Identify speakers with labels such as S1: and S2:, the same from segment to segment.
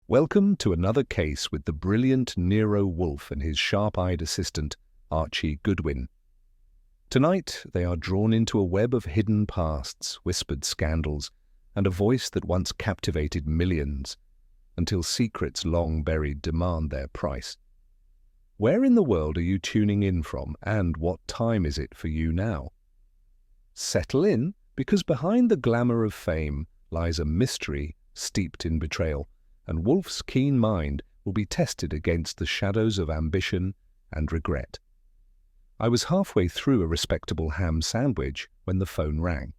S1: Welcome to another case with the brilliant Nero Wolfe and his sharp-eyed assistant, Archie Goodwin. Tonight, they are drawn into a web of hidden pasts, whispered scandals, and a voice that once captivated millions, until secrets long buried demand their price. Where in the world are you tuning in from, and what time is it for you now? Settle in, because behind the glamour of fame lies a mystery steeped in betrayal, and Wolfe's keen mind will be tested against the shadows of ambition and regret. I was halfway through a respectable ham sandwich when the phone rang.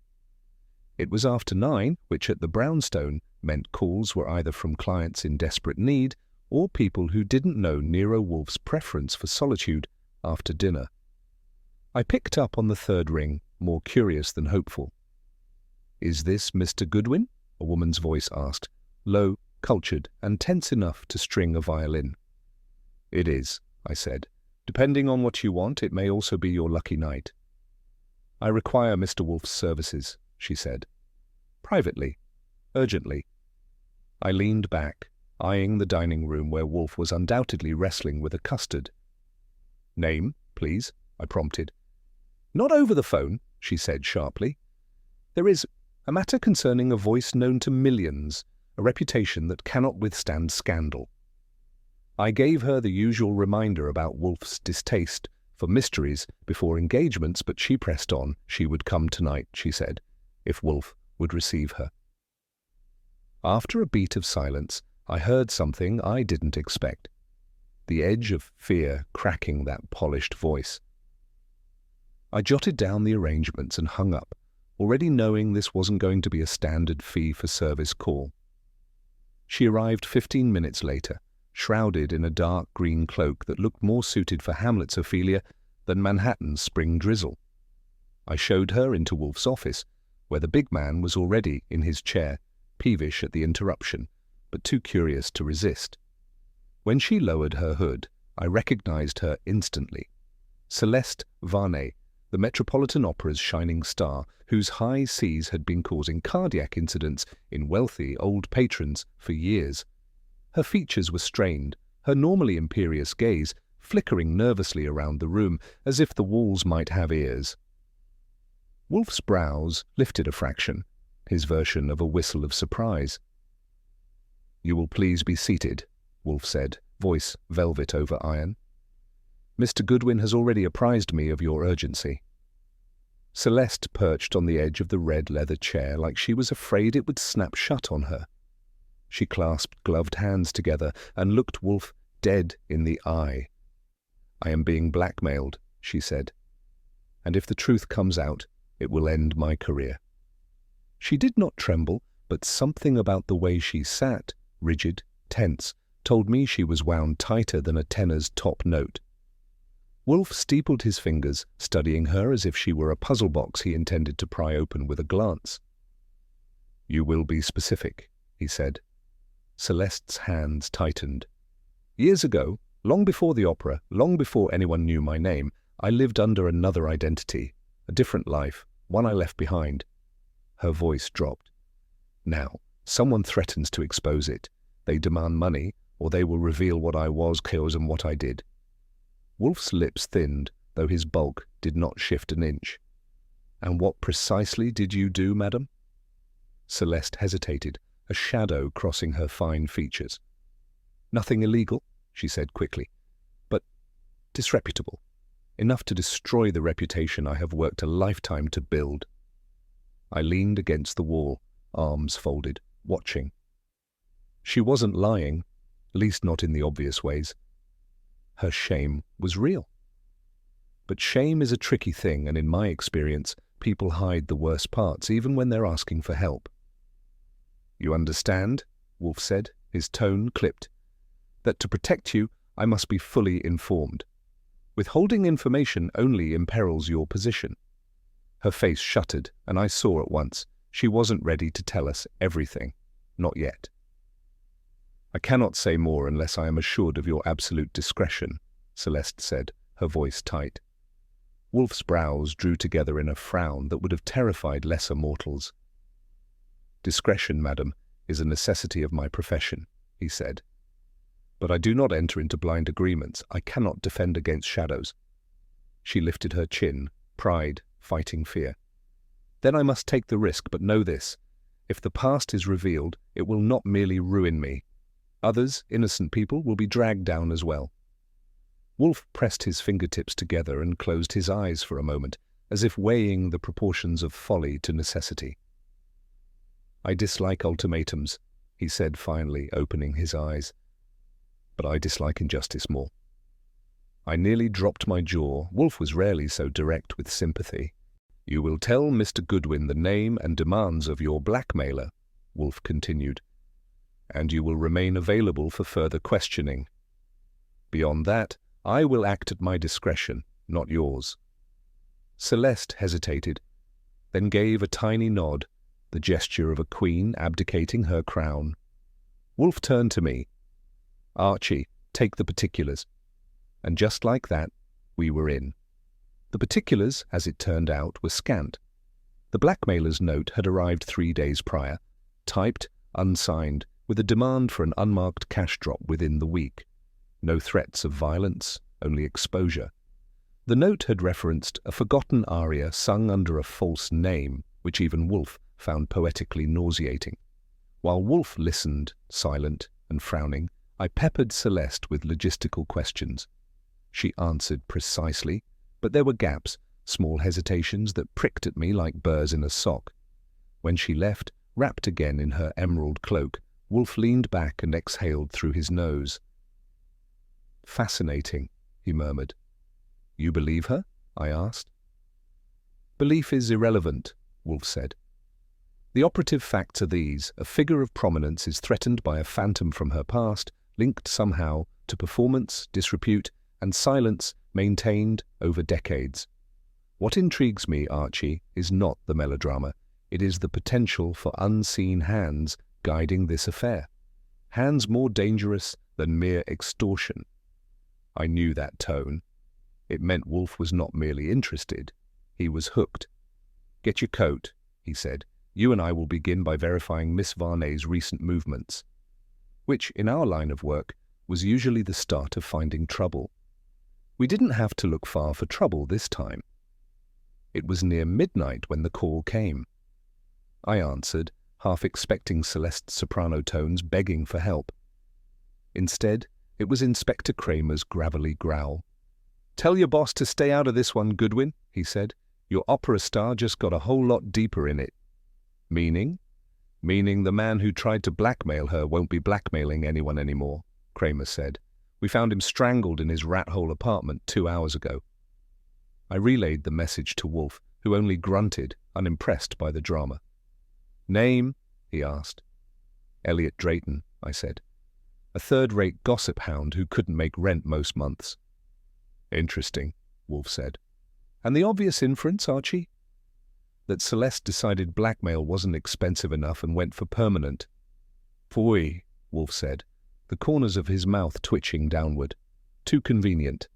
S1: It was after 9, which at the Brownstone meant calls were either from clients in desperate need or people who didn't know Nero Wolfe's preference for solitude after dinner. I picked up on the third ring, more curious than hopeful. "Is this Mr. Goodwin?" a woman's voice asked, low, cultured, and tense enough to string a violin. "It is," I said. "Depending on what you want, it may also be your lucky night." "I require Mr. Wolfe's services," she said. "Privately. Urgently." I leaned back, eyeing the dining room where Wolfe was undoubtedly wrestling with a custard. "Name, please," I prompted. "Not over the phone," she said sharply. "There is a matter concerning a voice known to millions, a reputation that cannot withstand scandal." I gave her the usual reminder about Wolfe's distaste for mysteries before engagements, but she pressed on. She would come tonight, she said, if Wolfe would receive her. After a beat of silence, I heard something I didn't expect, the edge of fear cracking that polished voice. I jotted down the arrangements and hung up, already knowing this wasn't going to be a standard fee-for-service call. She arrived 15 minutes later, shrouded in a dark green cloak that looked more suited for Hamlet's Ophelia than Manhattan's spring drizzle. I showed her into Wolfe's office, where the big man was already in his chair, peevish at the interruption, but too curious to resist. When she lowered her hood, I recognized her instantly. Celeste Varney, the Metropolitan Opera's shining star, whose high seas had been causing cardiac incidents in wealthy old patrons for years. Her features were strained, her normally imperious gaze flickering nervously around the room as if the walls might have ears. Wolfe's brows lifted a fraction, his version of a whistle of surprise. "You will please be seated," Wolfe said, voice velvet over iron. "Mr. Goodwin has already apprised me of your urgency." Celeste perched on the edge of the red leather chair like she was afraid it would snap shut on her. She clasped gloved hands together and looked Wolfe dead in the eye. "I am being blackmailed," she said. "And if the truth comes out, it will end my career." She did not tremble, but something about the way she sat, rigid, tense, told me she was wound tighter than a tenor's top note. Wolfe steepled his fingers, studying her as if she were a puzzle box he intended to pry open with a glance. "You will be specific," he said. Celeste's hands tightened. "Years ago, long before the opera, long before anyone knew my name, I lived under another identity, a different life, one I left behind." Her voice dropped. "Now, someone threatens to expose it. They demand money, or they will reveal what I was, chaos, and what I did." Wolfe's lips thinned, though his bulk did not shift an inch. "And what precisely did you do, madam?" Celeste hesitated, a shadow crossing her fine features. "Nothing illegal," she said quickly, "but disreputable. Enough to destroy the reputation I have worked a lifetime to build." I leaned against the wall, arms folded, watching. She wasn't lying, at least not in the obvious ways. Her shame was real. But shame is a tricky thing, and in my experience, people hide the worst parts, even when they're asking for help. "You understand," Wolfe said, his tone clipped, "that to protect you, I must be fully informed. Withholding information only imperils your position." Her face shuttered, and I saw at once she wasn't ready to tell us everything. Not yet. "I cannot say more unless I am assured of your absolute discretion," Celeste said, her voice tight. Wolfe's brows drew together in a frown that would have terrified lesser mortals. "Discretion, madam, is a necessity of my profession," he said. But I do not enter into blind agreements. I cannot defend against shadows. She lifted her chin, pride fighting fear. Then I must take the risk, but know this. If the past is revealed, it will not merely ruin me. Others, innocent people, will be dragged down as well. Wolfe pressed his fingertips together and closed his eyes for a moment, as if weighing the proportions of folly to necessity. I dislike ultimatums, he said finally, opening his eyes. But I dislike injustice more. I nearly dropped my jaw. Wolfe was rarely so direct with sympathy. You will tell Mr. Goodwin the name and demands of your blackmailer, Wolfe continued, and you will remain available for further questioning. Beyond that, I will act at my discretion, not yours. Celeste hesitated, then gave a tiny nod, the gesture of a queen abdicating her crown. Wolfe turned to me. Archie, take the particulars. And just like that, we were in. The particulars, as it turned out, were scant. The blackmailer's note had arrived 3 days prior, typed, unsigned, with a demand for an unmarked cash drop within the week. No threats of violence, only exposure. The note had referenced a forgotten aria sung under a false name, which even Wolfe found poetically nauseating. While Wolfe listened, silent and frowning, I peppered Celeste with logistical questions. She answered precisely, but there were gaps, small hesitations that pricked at me like burrs in a sock. When she left, wrapped again in her emerald cloak, Wolfe leaned back and exhaled through his nose. Fascinating, he murmured. You believe her? I asked. Belief is irrelevant, Wolfe said. The operative facts are these. A figure of prominence is threatened by a phantom from her past, linked somehow to performance, disrepute, and silence maintained over decades. What intrigues me, Archie, is not the melodrama. It is the potential for unseen hands guiding this affair. Hands more dangerous than mere extortion. I knew that tone. It meant Wolfe was not merely interested. He was hooked. Get your coat, he said. You and I will begin by verifying Miss Varney's recent movements, which, in our line of work, was usually the start of finding trouble. We didn't have to look far for trouble this time. It was near midnight when the call came. I answered, half expecting Celeste's soprano tones begging for help. Instead, it was Inspector Kramer's gravelly growl. Tell your boss to stay out of this one, Goodwin, he said. Your opera star just got a whole lot deeper in it. Meaning? Meaning the man who tried to blackmail her won't be blackmailing anyone anymore, Kramer said. We found him strangled in his rat-hole apartment 2 hours ago. I relayed the message to Wolfe, who only grunted, unimpressed by the drama. Name? He asked. Elliot Drayton, I said. A third-rate gossip hound who couldn't make rent most months. Interesting, Wolfe said. And the obvious inference, Archie? That Celeste decided blackmail wasn't expensive enough and went for permanent. Phooey, Wolfe said, the corners of his mouth twitching downward. Too convenient.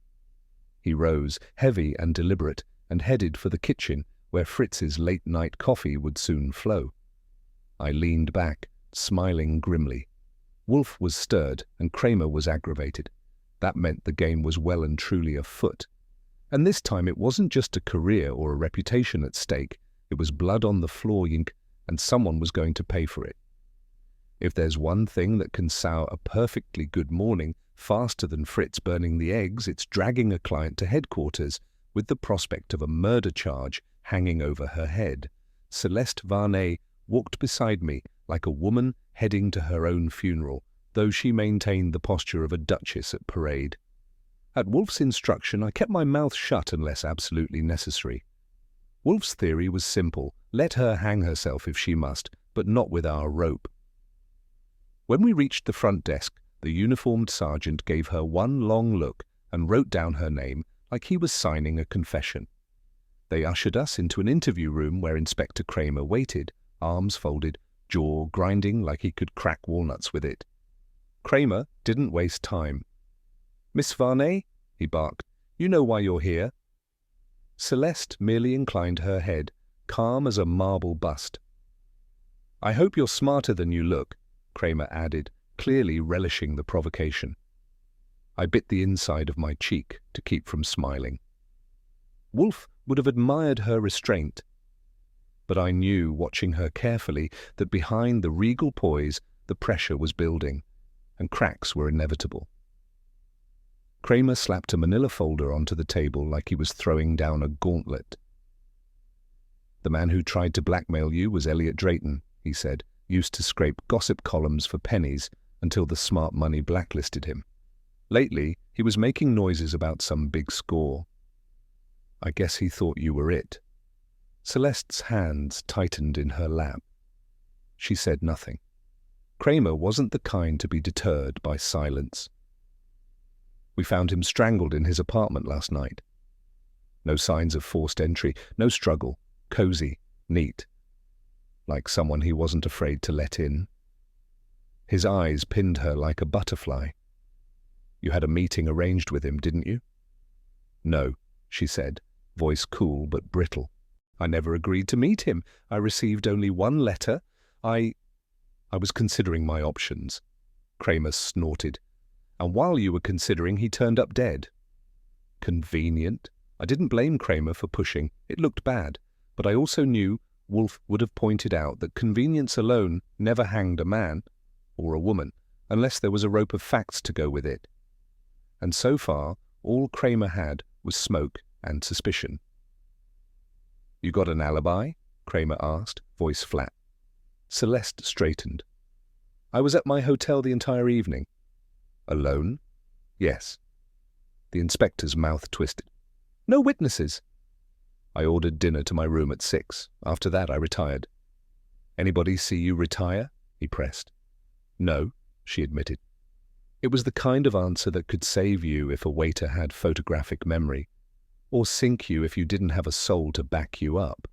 S1: He rose, heavy and deliberate, and headed for the kitchen, where Fritz's late-night coffee would soon flow. I leaned back, smiling grimly. Wolfe was stirred, and Kramer was aggravated. That meant the game was well and truly afoot. And this time it wasn't just a career or a reputation at stake. It was blood on the floor, and someone was going to pay for it. If there's one thing that can sour a perfectly good morning faster than Fritz burning the eggs, it's dragging a client to headquarters with the prospect of a murder charge hanging over her head. Celeste Varney walked beside me like a woman heading to her own funeral, though she maintained the posture of a duchess at parade. At Wolfe's instruction, I kept my mouth shut unless absolutely necessary. Wolfe's theory was simple. Let her hang herself if she must, but not with our rope. When we reached the front desk, the uniformed sergeant gave her one long look and wrote down her name like he was signing a confession. They ushered us into an interview room where Inspector Kramer waited, arms folded, jaw grinding like he could crack walnuts with it. Kramer didn't waste time. Miss Varney, he barked, you know why you're here. Celeste merely inclined her head, calm as a marble bust. I hope you're smarter than you look, Kramer added, clearly relishing the provocation. I bit the inside of my cheek to keep from smiling. Wolfe would have admired her restraint, but I knew, watching her carefully, that behind the regal poise the pressure was building, and cracks were inevitable. Kramer slapped a manila folder onto the table like he was throwing down a gauntlet. "The man who tried to blackmail you was Elliot Drayton," he said, "used to scrape gossip columns for pennies until the smart money blacklisted him. Lately, he was making noises about some big score. I guess he thought you were it." Celeste's hands tightened in her lap. She said nothing. Kramer wasn't the kind to be deterred by silence. "We found him strangled in his apartment last night. No signs of forced entry, no struggle, cozy, neat. Like someone he wasn't afraid to let in." His eyes pinned her like a butterfly. "You had a meeting arranged with him, didn't you?" "No," she said, voice cool but brittle. "I never agreed to meet him. I received only one letter. I was considering my options." Kramer snorted. "And while you were considering, he turned up dead." Convenient. I didn't blame Kramer for pushing. It looked bad. But I also knew Wolfe would have pointed out that convenience alone never hanged a man, or a woman, unless there was a rope of facts to go with it. And so far, all Kramer had was smoke and suspicion. "You got an alibi?" Kramer asked, voice flat. Celeste straightened. "I was at my hotel the entire evening." "Alone?" "Yes." The inspector's mouth twisted. "No witnesses." "I ordered dinner to my room at 6. After that, I retired." "Anybody see you retire?" he pressed. "No," she admitted. It was the kind of answer that could save you if a waiter had photographic memory, or sink you if you didn't have a soul to back you up.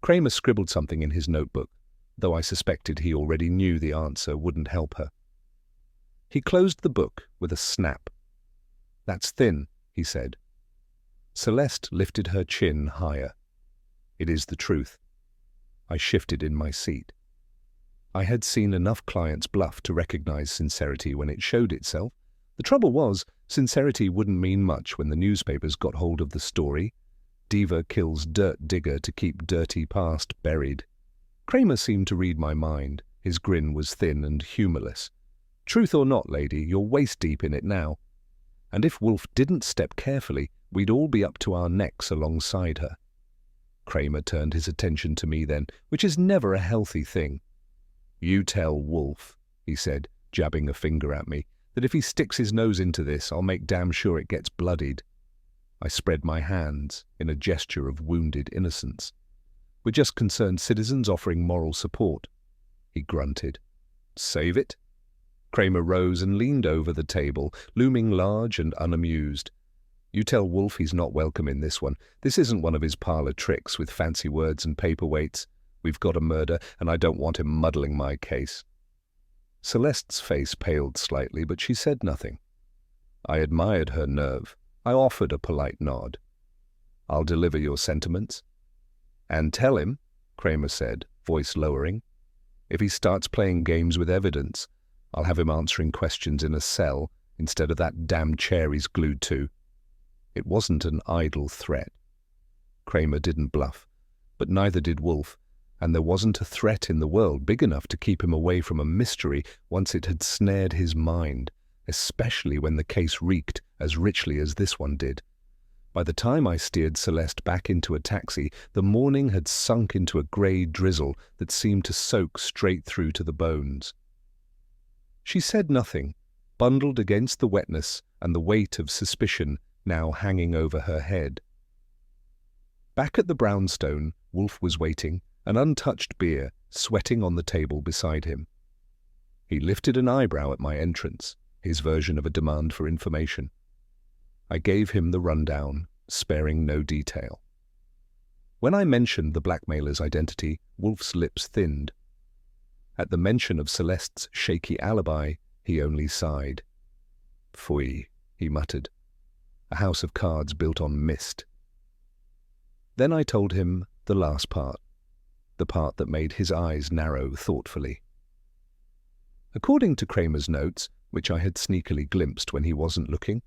S1: Kramer scribbled something in his notebook, though I suspected he already knew the answer wouldn't help her. He closed the book with a snap. "That's thin," he said. Celeste lifted her chin higher. "It is the truth." I shifted in my seat. I had seen enough clients bluff to recognize sincerity when it showed itself. The trouble was, sincerity wouldn't mean much when the newspapers got hold of the story. Diva kills dirt digger to keep dirty past buried. Kramer seemed to read my mind. His grin was thin and humorless. "Truth or not, lady, you're waist-deep in it now. And if Wolfe didn't step carefully, we'd all be up to our necks alongside her." Kramer turned his attention to me then, which is never a healthy thing. "You tell Wolfe," he said, jabbing a finger at me, "that if he sticks his nose into this, I'll make damn sure it gets bloodied." I spread my hands in a gesture of wounded innocence. "We're just concerned citizens offering moral support." He grunted. "Save it?" Kramer rose and leaned over the table, looming large and unamused. "You tell Wolfe he's not welcome in this one. This isn't one of his parlor tricks with fancy words and paperweights. We've got a murder, and I don't want him muddling my case." Celeste's face paled slightly, but she said nothing. I admired her nerve. I offered a polite nod. "I'll deliver your sentiments." "And tell him," Kramer said, voice lowering, "if he starts playing games with evidence, I'll have him answering questions in a cell instead of that damn chair he's glued to." It wasn't an idle threat. Kramer didn't bluff, but neither did Wolfe, and there wasn't a threat in the world big enough to keep him away from a mystery once it had snared his mind, especially when the case reeked as richly as this one did. By the time I steered Celeste back into a taxi, the morning had sunk into a grey drizzle that seemed to soak straight through to the bones. She said nothing, bundled against the wetness and the weight of suspicion now hanging over her head. Back at the brownstone, Wolfe was waiting, an untouched beer sweating on the table beside him. He lifted an eyebrow at my entrance, his version of a demand for information. I gave him the rundown, sparing no detail. When I mentioned the blackmailer's identity, Wolfe's lips thinned. At the mention of Celeste's shaky alibi, he only sighed. "Phooey," he muttered. "A house of cards built on mist." Then I told him the last part, the part that made his eyes narrow thoughtfully. According to Kramer's notes, which I had sneakily glimpsed when he wasn't looking,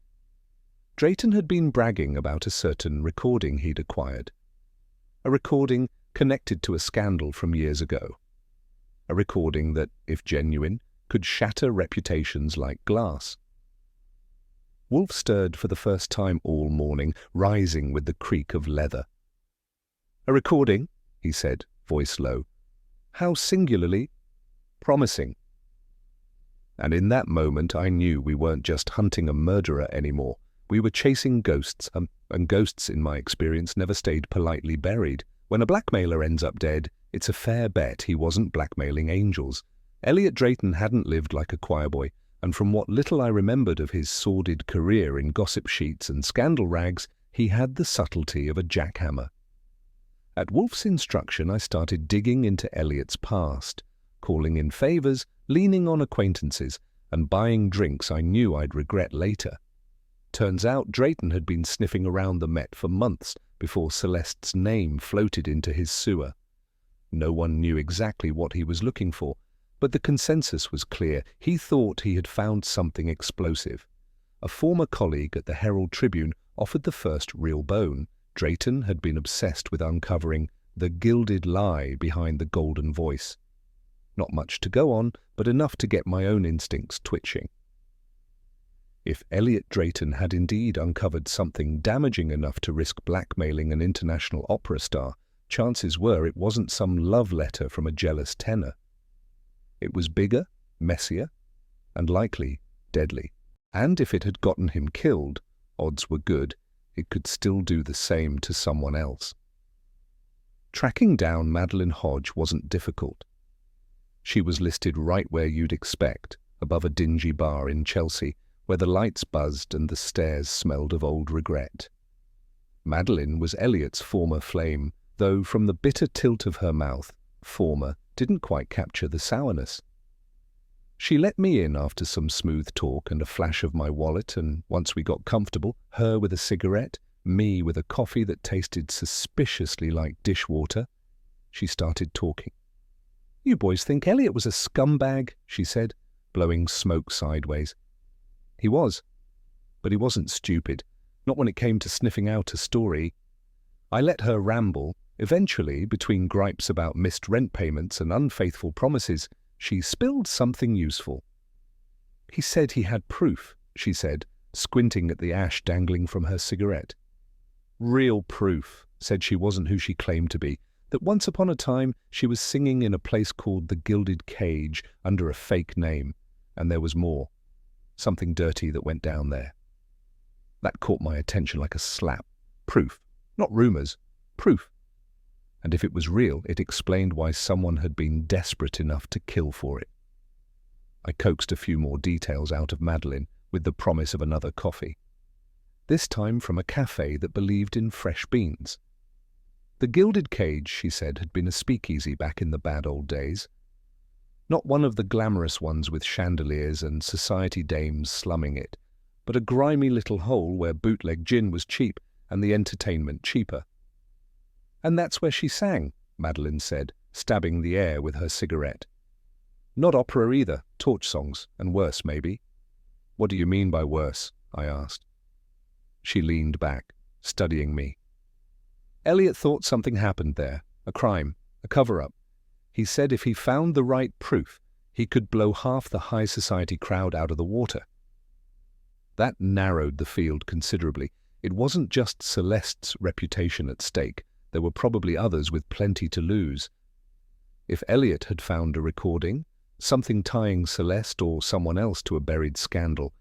S1: Drayton had been bragging about a certain recording he'd acquired. A recording connected to a scandal from years ago. A recording that, if genuine, could shatter reputations like glass. Wolfe stirred for the first time all morning, rising with the creak of leather. "A recording," he said, voice low. "How singularly promising." And in that moment I knew we weren't just hunting a murderer anymore. We were chasing ghosts, and ghosts, in my experience, never stayed politely buried. When a blackmailer ends up dead, it's a fair bet he wasn't blackmailing angels. Elliot Drayton hadn't lived like a choirboy, and from what little I remembered of his sordid career in gossip sheets and scandal rags, he had the subtlety of a jackhammer. At Wolfe's instruction, I started digging into Elliot's past, calling in favours, leaning on acquaintances, and buying drinks I knew I'd regret later. Turns out Drayton had been sniffing around the Met for months before Celeste's name floated into his sewer. No one knew exactly what he was looking for, but the consensus was clear. He thought he had found something explosive. A former colleague at the Herald Tribune offered the first real bone. Drayton had been obsessed with uncovering the gilded lie behind the golden voice. Not much to go on, but enough to get my own instincts twitching. If Elliot Drayton had indeed uncovered something damaging enough to risk blackmailing an international opera star, chances were it wasn't some love letter from a jealous tenor. It was bigger, messier, and likely deadly. And if it had gotten him killed, odds were good, it could still do the same to someone else. Tracking down Madeline Hodge wasn't difficult. She was listed right where you'd expect, above a dingy bar in Chelsea, where the lights buzzed and the stairs smelled of old regret. Madeline was Elliot's former flame, though from the bitter tilt of her mouth, former didn't quite capture the sourness. She let me in after some smooth talk and a flash of my wallet, and once we got comfortable, her with a cigarette, me with a coffee that tasted suspiciously like dishwater, she started talking. "You boys think Elliot was a scumbag," she said, blowing smoke sideways. He was, but he wasn't stupid, not when it came to sniffing out a story. I let her ramble. Eventually, between gripes about missed rent payments and unfaithful promises, she spilled something useful. "He said he had proof," she said, squinting at the ash dangling from her cigarette. "Real proof," said she wasn't who she claimed to be, that once upon a time she was singing in a place called the Gilded Cage under a fake name, and there was more. Something dirty that went down there. That caught my attention like a slap. Proof. Not rumours. Proof. And if it was real, it explained why someone had been desperate enough to kill for it. I coaxed a few more details out of Madeline with the promise of another coffee. This time from a cafe that believed in fresh beans. The Gilded Cage, she said, had been a speakeasy back in the bad old days. Not one of the glamorous ones with chandeliers and society dames slumming it, but a grimy little hole where bootleg gin was cheap and the entertainment cheaper. "And that's where she sang," Madeline said, stabbing the air with her cigarette. "Not opera either, torch songs, and worse maybe." "What do you mean by worse?" I asked. She leaned back, studying me. "Elliot thought something happened there, a crime, a cover-up. He said if he found the right proof, he could blow half the high society crowd out of the water." That narrowed the field considerably. It wasn't just Celeste's reputation at stake. There were probably others with plenty to lose. If Elliot had found a recording, something tying Celeste or someone else to a buried scandal,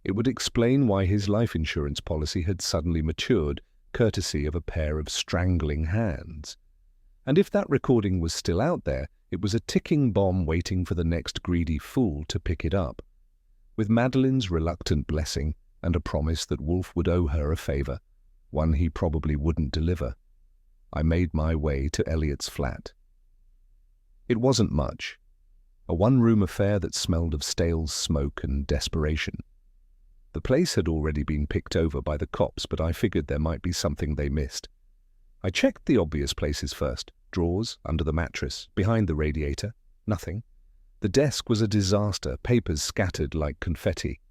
S1: it would explain why his life insurance policy had suddenly matured, courtesy of a pair of strangling hands. And if that recording was still out there, it was a ticking bomb waiting for the next greedy fool to pick it up. With Madeline's reluctant blessing and a promise that Wolfe would owe her a favour, one he probably wouldn't deliver, I made my way to Elliot's flat. It wasn't much. A one-room affair that smelled of stale smoke and desperation. The place had already been picked over by the cops, but I figured there might be something they missed. I checked the obvious places first. Drawers, under the mattress, behind the radiator. Nothing. The desk was a disaster, papers scattered like confetti.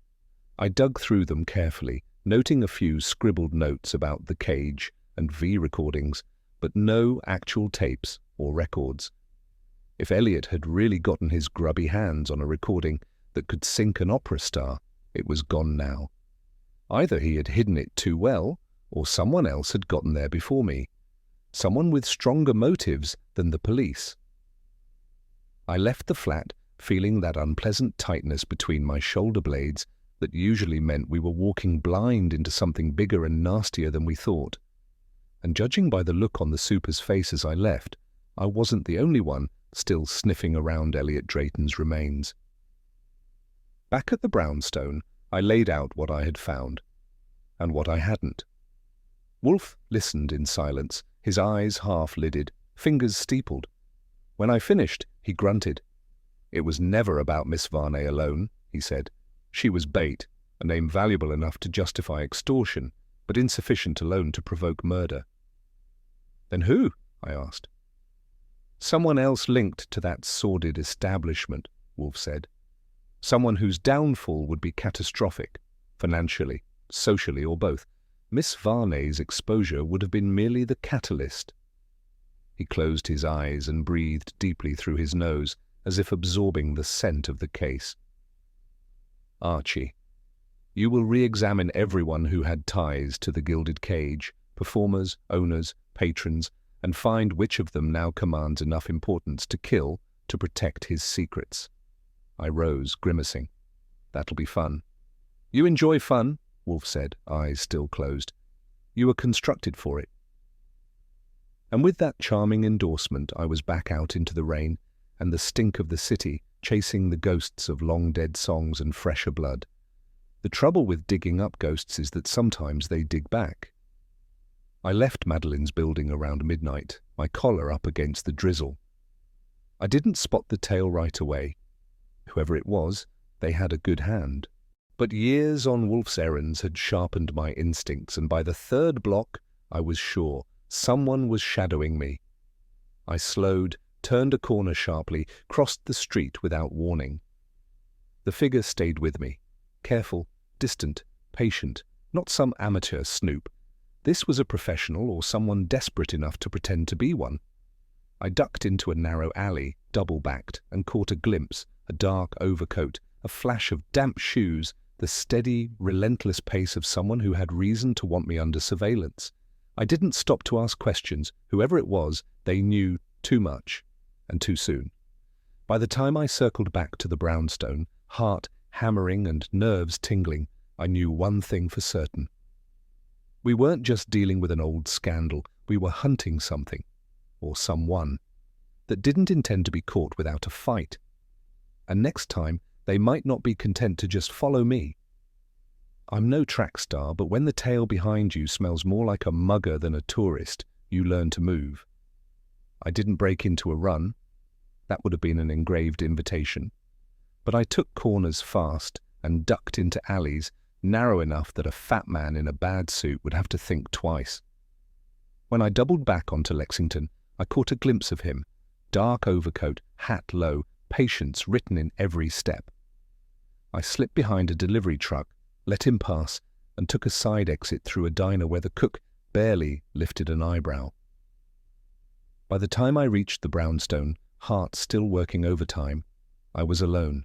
S1: I dug through them carefully, noting a few scribbled notes about the cage and V recordings, but no actual tapes or records. If Elliot had really gotten his grubby hands on a recording that could sink an opera star, it was gone now. Either he had hidden it too well, or someone else had gotten there before me. Someone with stronger motives than the police. I left the flat feeling that unpleasant tightness between my shoulder blades that usually meant we were walking blind into something bigger and nastier than we thought. And judging by the look on the super's face as I left, I wasn't the only one still sniffing around Elliot Drayton's remains. Back at the brownstone, I laid out what I had found, and what I hadn't. Wolfe listened in silence, his eyes half-lidded, fingers steepled. When I finished, he grunted. "It was never about Miss Varney alone," he said. "She was bait, a name valuable enough to justify extortion, but insufficient alone to provoke murder." "Then who?" I asked. "Someone else linked to that sordid establishment," Wolfe said. "Someone whose downfall would be catastrophic, financially, socially, or both. Miss Varney's exposure would have been merely the catalyst." He closed his eyes and breathed deeply through his nose, as if absorbing the scent of the case. "Archie, you will re-examine everyone who had ties to the Gilded Cage, performers, owners, patrons, and find which of them now commands enough importance to kill to protect his secrets." I rose, grimacing. "That'll be fun." "You enjoy fun," Wolfe said, eyes still closed. "You were constructed for it." And with that charming endorsement, I was back out into the rain and the stink of the city, chasing the ghosts of long-dead songs and fresher blood. The trouble with digging up ghosts is that sometimes they dig back. I left Madeline's building around midnight, my collar up against the drizzle. I didn't spot the tail right away. Whoever it was, they had a good hand. But years on Wolfe's errands had sharpened my instincts, and by the third block, I was sure someone was shadowing me. I slowed, turned a corner sharply, crossed the street without warning. The figure stayed with me, careful, distant, patient, not some amateur snoop. This was a professional or someone desperate enough to pretend to be one. I ducked into a narrow alley, double-backed, and caught a glimpse, a dark overcoat, a flash of damp shoes, the steady, relentless pace of someone who had reason to want me under surveillance. I didn't stop to ask questions. Whoever it was, they knew too much, and too soon. By the time I circled back to the brownstone, heart hammering and nerves tingling, I knew one thing for certain. We weren't just dealing with an old scandal, we were hunting something, or someone, that didn't intend to be caught without a fight. And next time, they might not be content to just follow me. I'm no track star, but when the tail behind you smells more like a mugger than a tourist, you learn to move. I didn't break into a run. That would have been an engraved invitation. But I took corners fast and ducked into alleys narrow enough that a fat man in a bad suit would have to think twice. When I doubled back onto Lexington, I caught a glimpse of him, dark overcoat, hat low, patience written in every step. I slipped behind a delivery truck, let him pass, and took a side exit through a diner where the cook barely lifted an eyebrow. By the time I reached the brownstone, heart still working overtime, I was alone.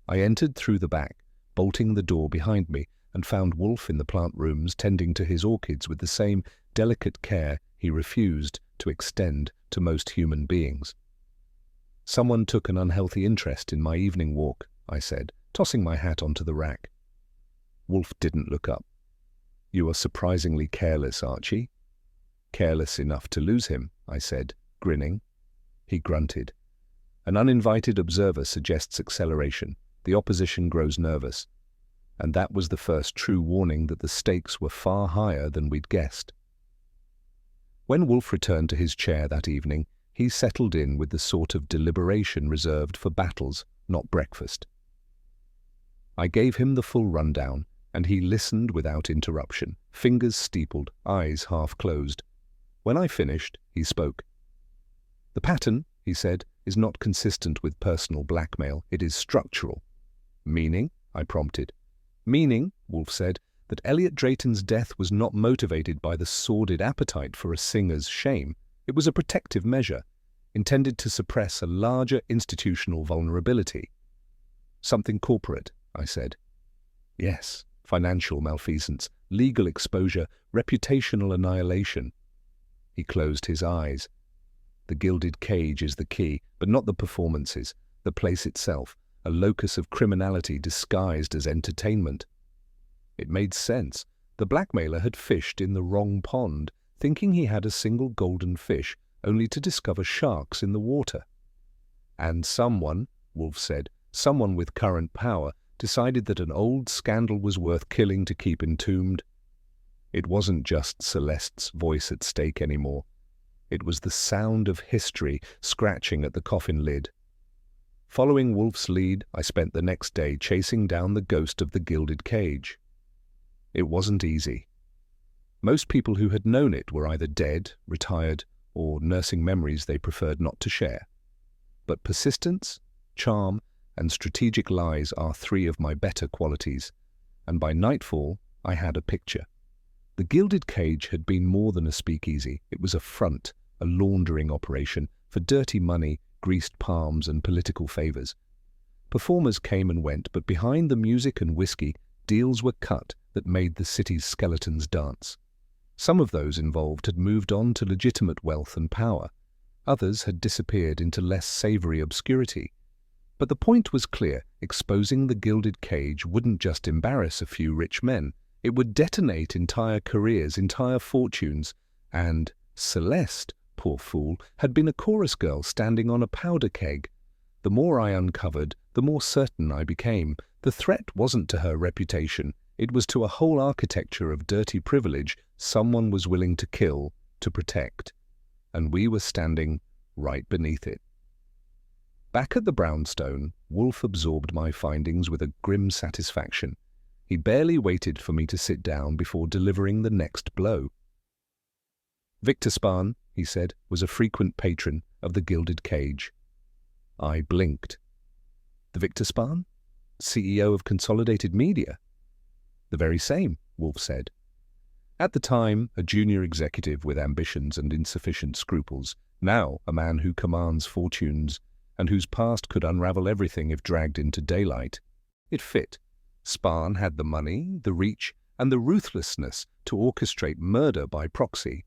S1: I entered through the back, bolting the door behind me, and found Wolfe in the plant rooms tending to his orchids with the same delicate care he refused to extend to most human beings. "Someone took an unhealthy interest in my evening walk," I said, tossing my hat onto the rack. Wolfe didn't look up. "You are surprisingly careless, Archie." "Careless enough to lose him," I said, grinning. He grunted. "An uninvited observer suggests acceleration. The opposition grows nervous." And that was the first true warning that the stakes were far higher than we'd guessed. When Wolfe returned to his chair that evening, he settled in with the sort of deliberation reserved for battles, not breakfast. I gave him the full rundown, and he listened without interruption, fingers steepled, eyes half closed. When I finished, he spoke. "The pattern," he said, is not consistent with personal blackmail. It is structural. Meaning? I prompted. Meaning, Wolfe said, that Elliot Drayton's death was not motivated by the sordid appetite for a singer's shame. It was a protective measure, intended to suppress a larger institutional vulnerability. Something corporate, I said. Yes, financial malfeasance, legal exposure, reputational annihilation. He closed his eyes. The gilded cage is the key, but not the performances, the place itself, a locus of criminality disguised as entertainment. It made sense. The blackmailer had fished in the wrong pond, thinking he had a single golden fish, only to discover sharks in the water. And someone, Wolfe said, someone with current power, decided that an old scandal was worth killing to keep entombed. It wasn't just Celeste's voice at stake anymore. It was the sound of history scratching at the coffin lid. Following Wolfe's lead, I spent the next day chasing down the ghost of the gilded cage. It wasn't easy. Most people who had known it were either dead, retired, or nursing memories they preferred not to share. But persistence, charm, and strategic lies are three of my better qualities, and by nightfall I had a picture. The gilded cage had been more than a speakeasy. It was a front, a laundering operation for dirty money, greased palms, and political favors. Performers came and went, but behind the music and whiskey, deals were cut that made the city's skeletons dance. Some of those involved had moved on to legitimate wealth and power. Others had disappeared into less savory obscurity. But the point was clear: exposing the gilded cage wouldn't just embarrass a few rich men. It would detonate entire careers, entire fortunes. And Celeste, poor fool, had been a chorus girl standing on a powder keg. The more I uncovered, the more certain I became. The threat wasn't to her reputation. It was to a whole architecture of dirty privilege someone was willing to kill to protect. And we were standing right beneath it. Back at the brownstone, Wolfe absorbed my findings with a grim satisfaction. He barely waited for me to sit down before delivering the next blow. Victor Spahn, he said, was a frequent patron of the gilded cage. I blinked. The Victor Spahn? CEO of Consolidated Media? The very same, Wolfe said. At the time, a junior executive with ambitions and insufficient scruples, now a man who commands fortunes and whose past could unravel everything if dragged into daylight. It fit. Spahn had the money, the reach, and the ruthlessness to orchestrate murder by proxy.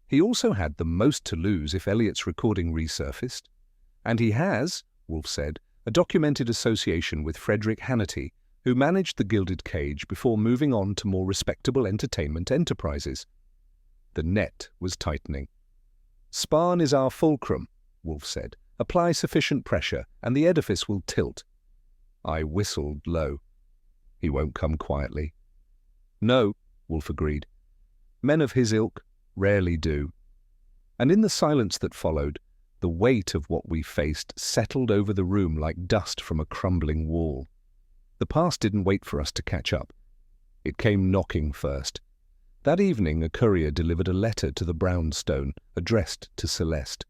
S1: He also had the most to lose if Elliot's recording resurfaced. And he has, Wolfe said, a documented association with Frederick Hannity, who managed the Gilded Cage before moving on to more respectable entertainment enterprises. The net was tightening. Spahn is our fulcrum, Wolfe said. Apply sufficient pressure, and the edifice will tilt. I whistled low. He won't come quietly. No, Wolfe agreed. Men of his ilk rarely do. And in the silence that followed, the weight of what we faced settled over the room like dust from a crumbling wall. The past didn't wait for us to catch up. It came knocking first. That evening, a courier delivered a letter to the brownstone, addressed to Celeste.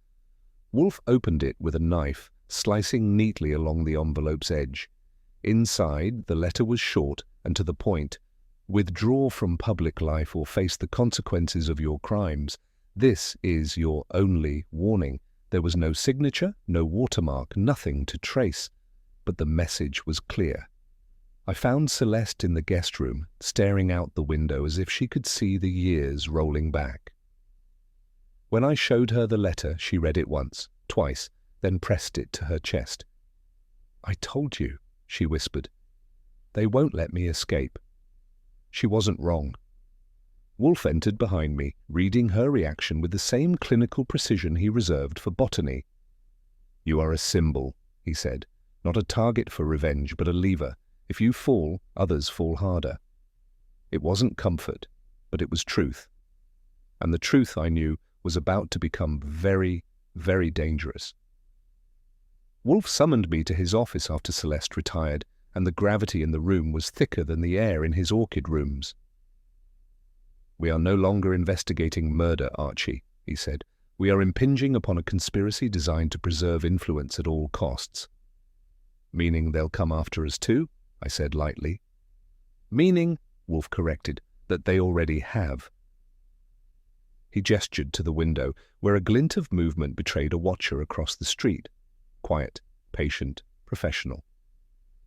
S1: Wolfe opened it with a knife, slicing neatly along the envelope's edge. Inside, the letter was short and to the point. Withdraw from public life or face the consequences of your crimes. This is your only warning. There was no signature, no watermark, nothing to trace. But the message was clear. I found Celeste in the guest room, staring out the window as if she could see the years rolling back. When I showed her the letter, she read it once, twice, then pressed it to her chest. I told you, she whispered. They won't let me escape. She wasn't wrong. Wolfe entered behind me, reading her reaction with the same clinical precision he reserved for botany. You are a symbol, he said, not a target for revenge, but a lever. If you fall, others fall harder. It wasn't comfort, but it was truth. And the truth, I knew, was about to become very, very dangerous. Wolfe summoned me to his office after Celeste retired, and the gravity in the room was thicker than the air in his orchid rooms. We are no longer investigating murder, Archie, he said. We are impinging upon a conspiracy designed to preserve influence at all costs. Meaning they'll come after us too? I said lightly. Meaning, Wolfe corrected, that they already have. He gestured to the window, where a glint of movement betrayed a watcher across the street. Quiet, patient, professional.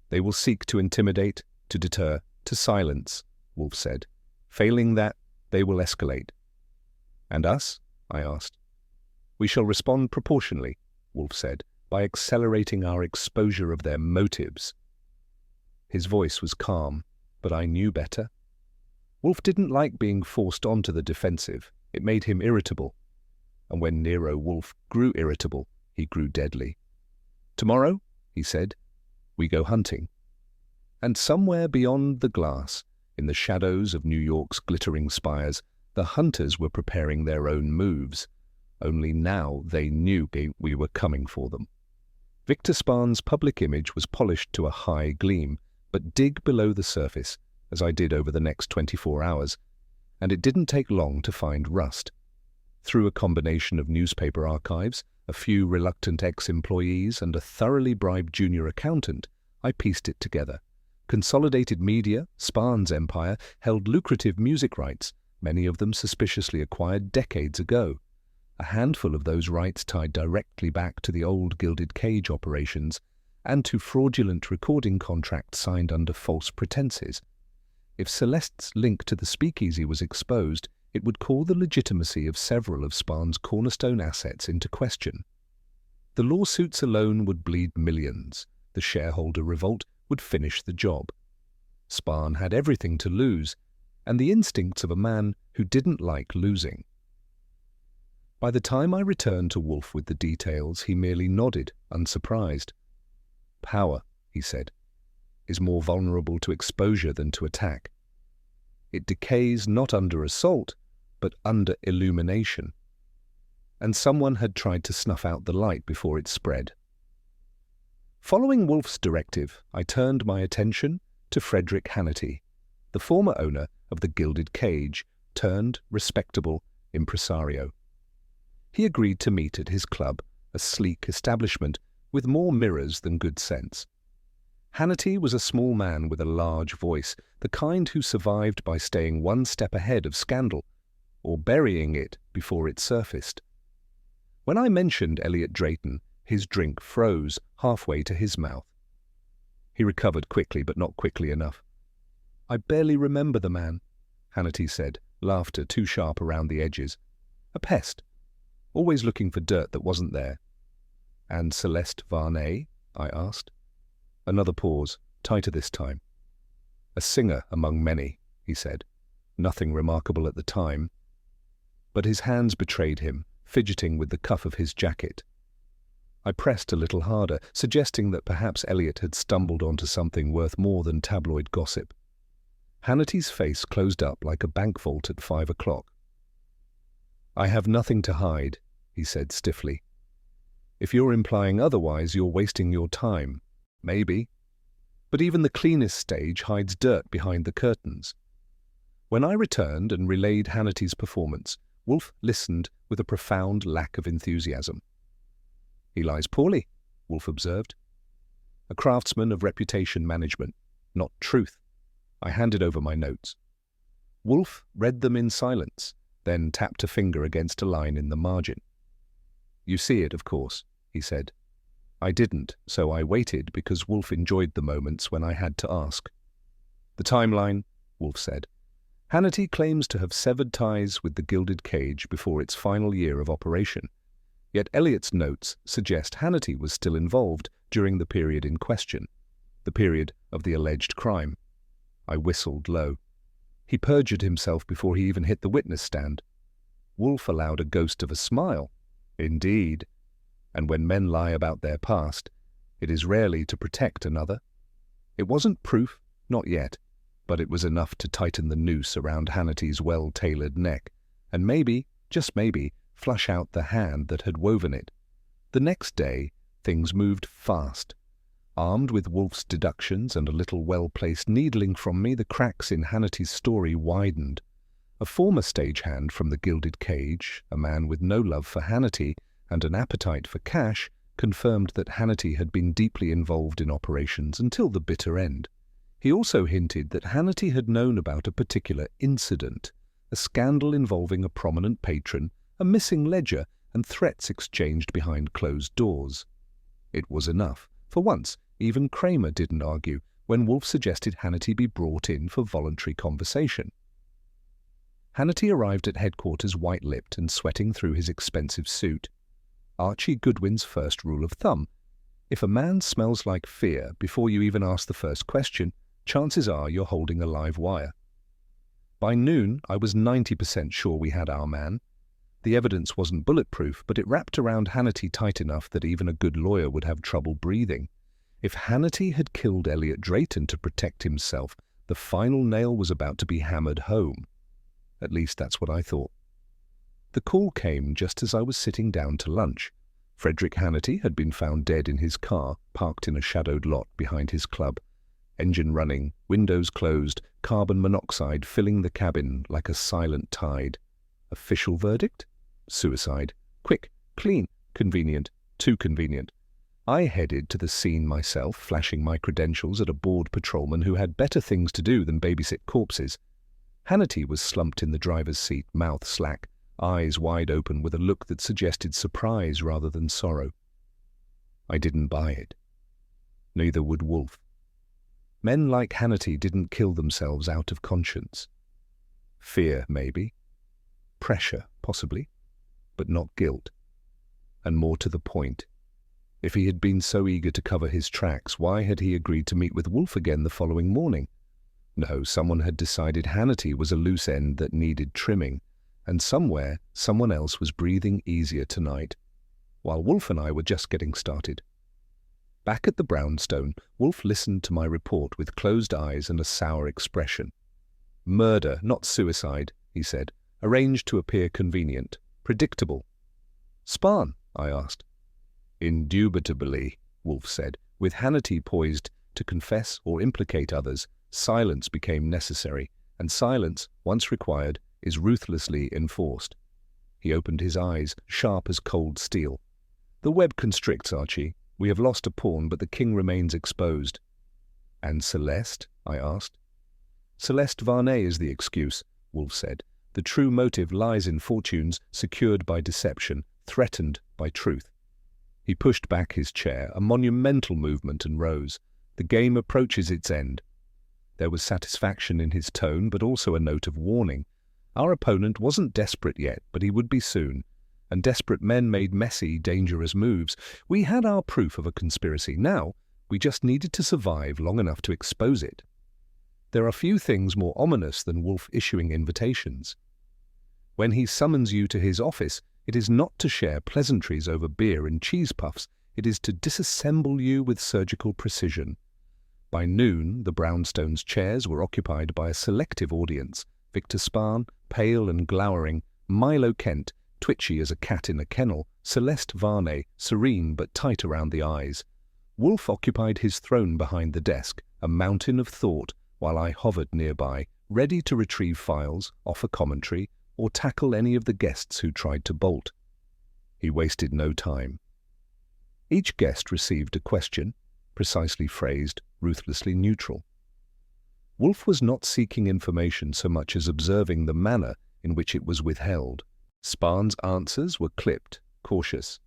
S1: They will seek to intimidate, to deter, to silence, Wolfe said. Failing that, they will escalate. And us? I asked. We shall respond proportionally, Wolfe said, by accelerating our exposure of their motives. His voice was calm, but I knew better. Wolfe didn't like being forced onto the defensive. It made him irritable. And when Nero Wolfe grew irritable, he grew deadly. Tomorrow, he said, we go hunting. And somewhere beyond the glass, in the shadows of New York's glittering spires, the hunters were preparing their own moves. Only now they knew we were coming for them. Victor Spahn's public image was polished to a high gleam, but dig below the surface, as I did over the next 24 hours, and it didn't take long to find rust. Through a combination of newspaper archives, a few reluctant ex-employees, and a thoroughly bribed junior accountant, I pieced it together. Consolidated Media, Spahn's empire, held lucrative music rights, many of them suspiciously acquired decades ago. A handful of those rights tied directly back to the old Gilded Cage operations and to fraudulent recording contracts signed under false pretenses. If Celeste's link to the speakeasy was exposed, it would call the legitimacy of several of Spahn's cornerstone assets into question. The lawsuits alone would bleed millions. The shareholder revolt would finish the job. Spahn had everything to lose, and the instincts of a man who didn't like losing. By the time I returned to Wolfe with the details, he merely nodded, unsurprised. Power, he said, is more vulnerable to exposure than to attack. It decays not under assault, but under illumination. And someone had tried to snuff out the light before it spread. Following Wolfe's directive, I turned my attention to Frederick Hannity, the former owner of the Gilded Cage, turned respectable impresario. He agreed to meet at his club, a sleek establishment with more mirrors than good sense. Hannity was a small man with a large voice, the kind who survived by staying one step ahead of scandal, or burying it before it surfaced. When I mentioned Elliot Drayton, his drink froze halfway to his mouth. He recovered quickly, but not quickly enough. I barely remember the man, Hannity said, laughter too sharp around the edges. A pest, always looking for dirt that wasn't there. And Celeste Varney? I asked. Another pause, tighter this time. A singer among many, he said. Nothing remarkable at the time. But his hands betrayed him, fidgeting with the cuff of his jacket. I pressed a little harder, suggesting that perhaps Elliot had stumbled onto something worth more than tabloid gossip. Hannity's face closed up like a bank vault at 5 o'clock. I have nothing to hide, he said stiffly. If you're implying otherwise, you're wasting your time. Maybe. But even the cleanest stage hides dirt behind the curtains. When I returned and relayed Hannity's performance, Wolfe listened with a profound lack of enthusiasm. He lies poorly, Wolfe observed. A craftsman of reputation management, not truth. I handed over my notes. Wolfe read them in silence, then tapped a finger against a line in the margin. You see it, of course, he said. I didn't, so I waited because Wolfe enjoyed the moments when I had to ask. The timeline, Wolfe said. Hannity claims to have severed ties with the Gilded Cage before its final year of operation. Yet Elliot's notes suggest Hannity was still involved during the period in question, the period of the alleged crime. I whistled low. He perjured himself before he even hit the witness stand. Wolfe allowed a ghost of a smile. Indeed. And when men lie about their past, it is rarely to protect another. It wasn't proof, not yet, but it was enough to tighten the noose around Hannity's well-tailored neck, and maybe, just maybe, flush out the hand that had woven it. The next day, things moved fast. Armed with Wolfe's deductions and a little well-placed needling from me, the cracks in Hannity's story widened. A former stagehand from the Gilded Cage, a man with no love for Hannity and an appetite for cash, confirmed that Hannity had been deeply involved in operations until the bitter end. He also hinted that Hannity had known about a particular incident, a scandal involving a prominent patron, a missing ledger, and threats exchanged behind closed doors. It was enough. For once, even Kramer didn't argue when Wolfe suggested Hannity be brought in for voluntary conversation. Hannity arrived at headquarters white-lipped and sweating through his expensive suit. Archie Goodwin's first rule of thumb: if a man smells like fear before you even ask the first question, chances are you're holding a live wire. By noon, I was 90% sure we had our man. The evidence wasn't bulletproof, but it wrapped around Hannity tight enough that even a good lawyer would have trouble breathing. If Hannity had killed Elliot Drayton to protect himself, the final nail was about to be hammered home. At least that's what I thought. The call came just as I was sitting down to lunch. Frederick Hannity had been found dead in his car, parked in a shadowed lot behind his club. Engine running, windows closed, carbon monoxide filling the cabin like a silent tide. Official verdict? Suicide. Quick, clean, convenient, too convenient. I headed to the scene myself, flashing my credentials at a bored patrolman who had better things to do than babysit corpses. Hannity was slumped in the driver's seat, mouth slack, eyes wide open with a look that suggested surprise rather than sorrow. I didn't buy it. Neither would Wolfe. Men like Hannity didn't kill themselves out of conscience. Fear, maybe. Pressure, possibly. But not guilt. And more to the point, if he had been so eager to cover his tracks, why had he agreed to meet with Wolfe again the following morning? No, someone had decided Hannity was a loose end that needed trimming, and somewhere, someone else was breathing easier tonight, while Wolfe and I were just getting started. Back at the brownstone, Wolfe listened to my report with closed eyes and a sour expression. "Murder, not suicide," he said, "arranged to appear convenient, predictable." "Spahn?" I asked. "Indubitably," Wolfe said. With Hannity poised to confess or implicate others, silence became necessary, and silence, once required, is ruthlessly enforced. He opened his eyes, sharp as cold steel. "The web constricts, Archie. We have lost a pawn, but the king remains exposed." "And Celeste?" I asked. "Celeste Varney is the excuse," Wolfe said. "The true motive lies in fortunes secured by deception, threatened by truth." He pushed back his chair, a monumental movement, and rose. "The game approaches its end." There was satisfaction in his tone, but also a note of warning. Our opponent wasn't desperate yet, but he would be soon. And desperate men made messy, dangerous moves. We had our proof of a conspiracy. Now, we just needed to survive long enough to expose it. There are few things more ominous than Wolfe issuing invitations. When he summons you to his office, it is not to share pleasantries over beer and cheese puffs. It is to disassemble you with surgical precision. By noon, the brownstone's chairs were occupied by a selective audience. Victor Spahn, pale and glowering, Milo Kent, twitchy as a cat in a kennel, Celeste Varney, serene but tight around the eyes. Wolfe occupied his throne behind the desk, a mountain of thought, while I hovered nearby, ready to retrieve files, offer commentary, or tackle any of the guests who tried to bolt. He wasted no time. Each guest received a question, precisely phrased, ruthlessly neutral. Wolfe was not seeking information so much as observing the manner in which it was withheld. Spahn's answers were clipped, cautious.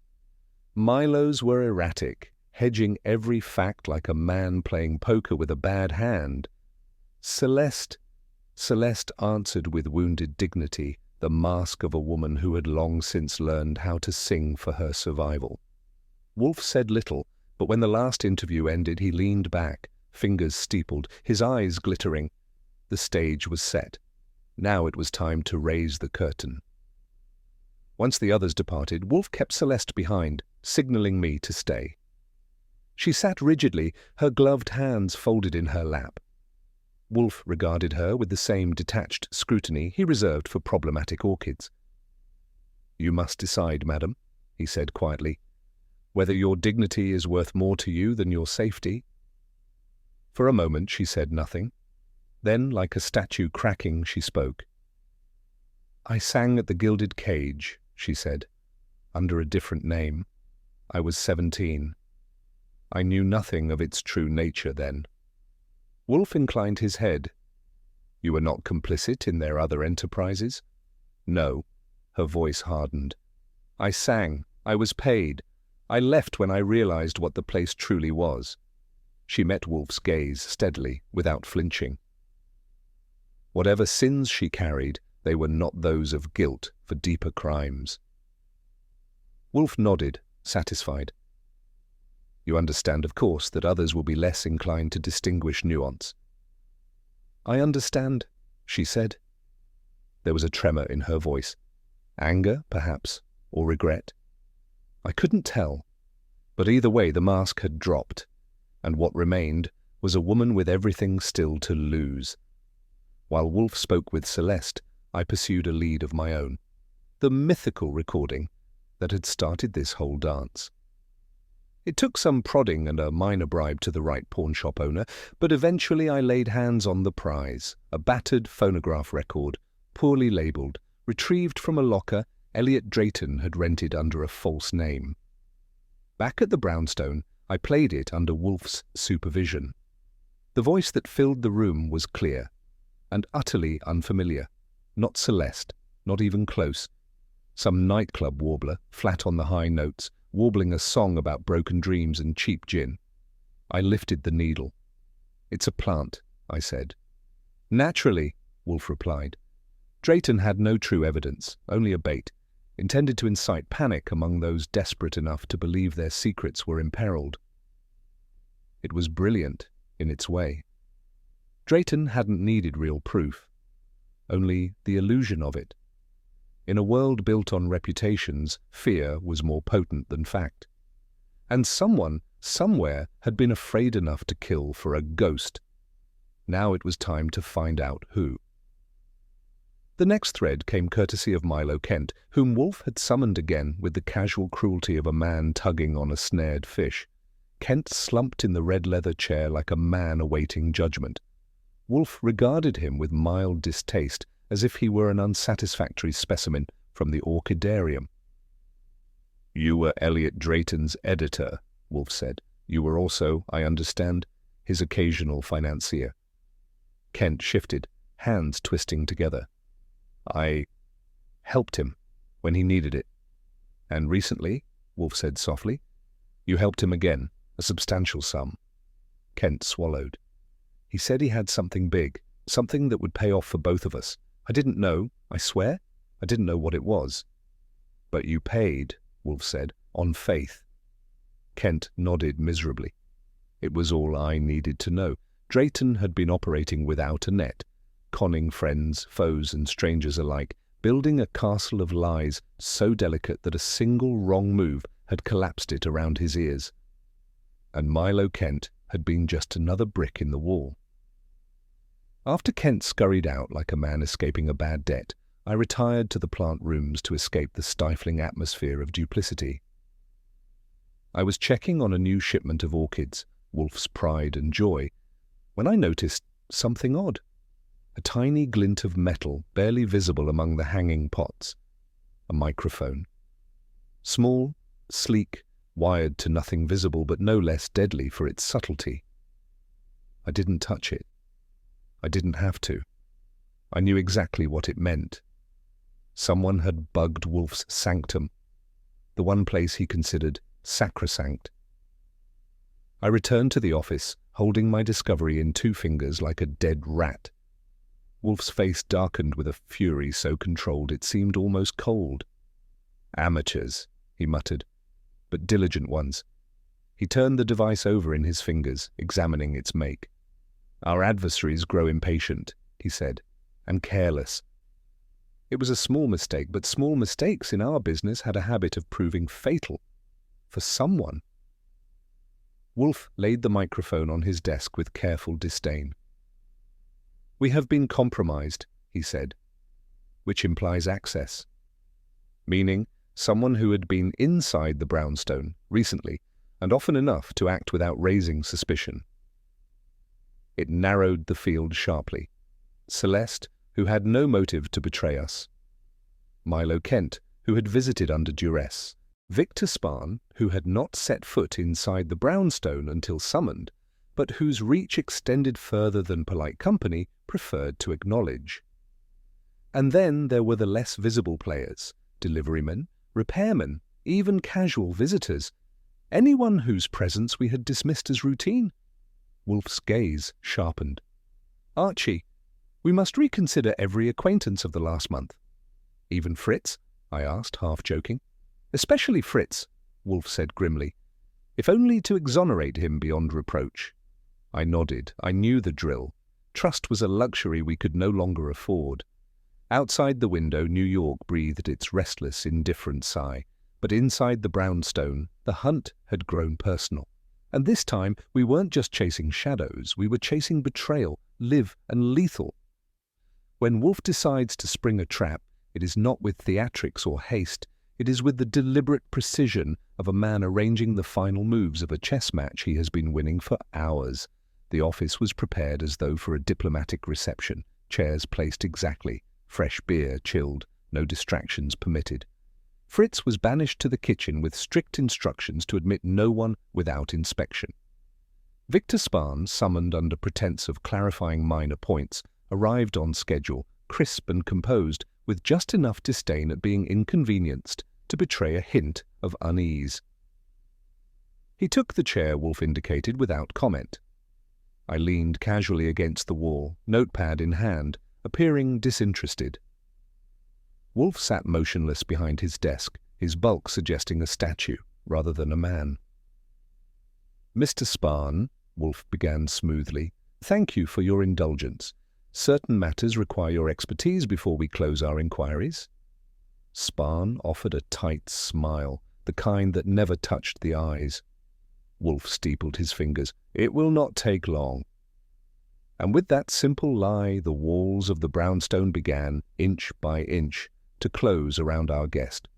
S1: Milo's were erratic, hedging every fact like a man playing poker with a bad hand. Celeste answered with wounded dignity, the mask of a woman who had long since learned how to sing for her survival. Wolfe said little, but when the last interview ended, he leaned back, fingers steepled, his eyes glittering. The stage was set. Now it was time to raise the curtain. Once the others departed, Wolfe kept Celeste behind, signaling me to stay. She sat rigidly, her gloved hands folded in her lap. Wolfe regarded her with the same detached scrutiny he reserved for problematic orchids. "You must decide, madam," he said quietly, "whether your dignity is worth more to you than your safety." For a moment she said nothing. Then, like a statue cracking, she spoke. "I sang at the Gilded Cage," she said, "under a different name. I was 17. I knew nothing of its true nature then." Wolfe inclined his head. "You were not complicit in their other enterprises?" "No." Her voice hardened. "I sang. I was paid. I left when I realized what the place truly was." She met Wolfe's gaze steadily, without flinching. Whatever sins she carried, they were not those of guilt for deeper crimes. Wolfe nodded, satisfied. "You understand, of course, that others will be less inclined to distinguish nuance." "I understand," she said. There was a tremor in her voice. Anger, perhaps, or regret. I couldn't tell, but either way the mask had dropped, and what remained was a woman with everything still to lose. While Wolfe spoke with Celeste, I pursued a lead of my own, the mythical recording that had started this whole dance. It took some prodding and a minor bribe to the right pawnshop owner, but eventually I laid hands on the prize, a battered phonograph record, poorly labelled, retrieved from a locker Elliot Drayton had rented under a false name. Back at the brownstone, I played it under Wolfe's supervision. The voice that filled the room was clear, and utterly unfamiliar. Not Celeste, not even close. Some nightclub warbler, flat on the high notes, warbling a song about broken dreams and cheap gin. I lifted the needle. "It's a plant," I said. "Naturally," Wolfe replied. Drayton had no true evidence, only a bait, intended to incite panic among those desperate enough to believe their secrets were imperiled. It was brilliant, in its way. Drayton hadn't needed real proof, only the illusion of it. In a world built on reputations, fear was more potent than fact. And someone, somewhere, had been afraid enough to kill for a ghost. Now it was time to find out who. The next thread came courtesy of Milo Kent, whom Wolfe had summoned again with the casual cruelty of a man tugging on a snared fish. Kent slumped in the red leather chair like a man awaiting judgment. Wolfe regarded him with mild distaste, as if he were an unsatisfactory specimen from the orchidarium. "You were Elliot Drayton's editor," Wolfe said. "You were also, I understand, his occasional financier." Kent shifted, hands twisting together. "I helped him when he needed it." "And recently," Wolfe said softly, "you helped him again, a substantial sum." Kent swallowed. "He said he had something big, something that would pay off for both of us. I didn't know, I swear, I didn't know what it was." "But you paid," Wolfe said, "on faith." Kent nodded miserably. It was all I needed to know. Drayton had been operating without a net, conning friends, foes, and strangers alike, building a castle of lies so delicate that a single wrong move had collapsed it around his ears. And Milo Kent had been just another brick in the wall. After Kent scurried out like a man escaping a bad debt, I retired to the plant rooms to escape the stifling atmosphere of duplicity. I was checking on a new shipment of orchids, Wolfe's pride and joy, when I noticed something odd. A tiny glint of metal barely visible among the hanging pots. A microphone. Small, sleek, wired to nothing visible but no less deadly for its subtlety. I didn't touch it. I didn't have to. I knew exactly what it meant. Someone had bugged Wolfe's sanctum, the one place he considered sacrosanct. I returned to the office, holding my discovery in 2 fingers like a dead rat. Wolfe's face darkened with a fury so controlled it seemed almost cold. "Amateurs," he muttered, "but diligent ones." He turned the device over in his fingers, examining its make. "Our adversaries grow impatient," he said, "and careless." It was a small mistake, but small mistakes in our business had a habit of proving fatal. For someone. Wolfe laid the microphone on his desk with careful disdain. "We have been compromised," he said, "which implies access. Meaning someone who had been inside the brownstone recently and often enough to act without raising suspicion." It narrowed the field sharply. Celeste, who had no motive to betray us. Milo Kent, who had visited under duress, Victor Spahn, who had not set foot inside the brownstone until summoned, but whose reach extended further than polite company preferred to acknowledge. And then there were the less visible players, deliverymen, repairmen, even casual visitors, anyone whose presence we had dismissed as routine. Wolfe's gaze sharpened. "Archie, we must reconsider every acquaintance of the last month." "Even Fritz?" I asked, half joking. "Especially Fritz," Wolfe said grimly, "if only to exonerate him beyond reproach." I nodded. I knew the drill. Trust was a luxury we could no longer afford. Outside the window, New York breathed its restless, indifferent sigh. But inside the brownstone, the hunt had grown personal. And this time, we weren't just chasing shadows, we were chasing betrayal, live and lethal. When Wolfe decides to spring a trap, it is not with theatrics or haste, it is with the deliberate precision of a man arranging the final moves of a chess match he has been winning for hours. The office was prepared as though for a diplomatic reception, chairs placed exactly, fresh beer chilled, no distractions permitted. Fritz was banished to the kitchen with strict instructions to admit no one without inspection. Victor Spahn, summoned under pretense of clarifying minor points, arrived on schedule, crisp and composed, with just enough disdain at being inconvenienced to betray a hint of unease. He took the chair Wolfe indicated without comment. I leaned casually against the wall, notepad in hand, appearing disinterested. Wolfe sat motionless behind his desk, his bulk suggesting a statue rather than a man. "Mr. Spahn," Wolfe began smoothly, "thank you for your indulgence. Certain matters require your expertise before we close our inquiries." Spahn offered a tight smile, the kind that never touched the eyes. Wolfe steepled his fingers. "It will not take long." And with that simple lie, the walls of the brownstone began, inch by inch, to close around our guest.